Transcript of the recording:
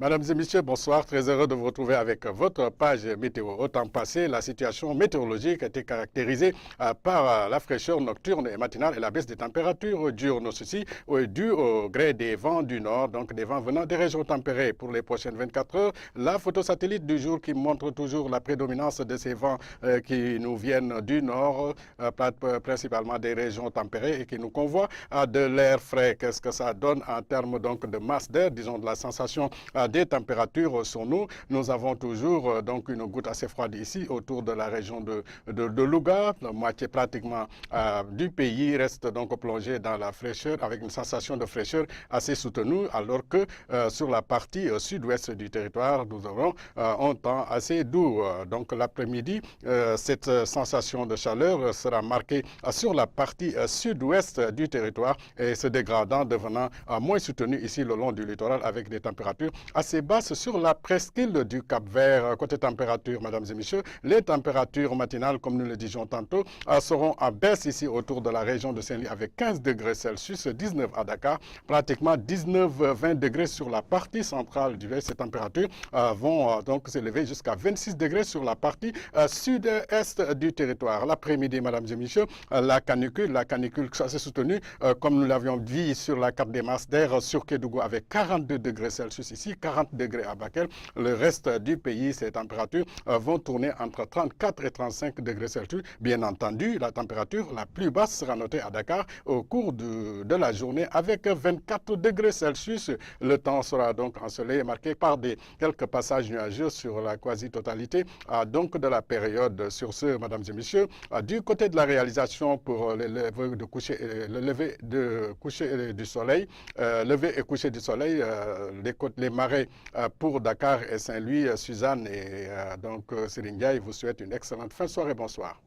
Mesdames et messieurs, bonsoir. Très heureux de vous retrouver avec votre page météo. Au temps passé, la situation météorologique a été caractérisée par la fraîcheur nocturne et matinale et la baisse des températures diurnes. Ceci est dû au gré des vents du nord, donc des vents venant des régions tempérées. Pour les prochaines 24 heures, la photo satellite du jour qui montre toujours la prédominance de ces vents qui nous viennent du nord, principalement des régions tempérées et qui nous convoient à de l'air frais. Qu'est-ce que ça donne en termes donc de masse d'air, disons de la sensation des températures sur nous. Nous avons toujours donc une goutte assez froide ici autour de la région de Louga. La moitié pratiquement du pays reste donc plongé dans la fraîcheur avec une sensation de fraîcheur assez soutenue alors que sur la partie sud-ouest du territoire, nous aurons un temps assez doux. Donc l'après-midi, cette sensation de chaleur sera marquée sur la partie sud-ouest du territoire et se dégradant, devenant moins soutenue ici le long du littoral avec des températures assez basse sur la presqu'île du Cap-Vert. Côté température, mesdames et messieurs, les températures matinales, comme nous le disions tantôt, seront en baisse ici autour de la région de Saint-Louis avec 15 degrés Celsius, 19 à Dakar, pratiquement 19-20 degrés sur la partie centrale du Ces températures vont donc s'élever jusqu'à 26 degrés sur la partie sud-est du territoire. L'après-midi, mesdames et messieurs, la canicule assez soutenue, comme nous l'avions vu sur la carte des masses d'air sur Kédougou avec 42 degrés Celsius ici, 40 degrés à Bakel. Le reste du pays, ces températures vont tourner entre 34 et 35 degrés Celsius. Bien entendu, la température la plus basse sera notée à Dakar au cours de la journée avec 24 degrés Celsius. Le temps sera donc ensoleillé, marqué par quelques passages nuageux sur la quasi-totalité donc de la période. Sur ce, mesdames et messieurs, du côté de la réalisation pour le lever de coucher du soleil, lever et coucher du soleil, les marais pour Dakar et Saint-Louis, Suzanne et donc Siringaï vous souhaite une excellente fin de soirée. Bonsoir.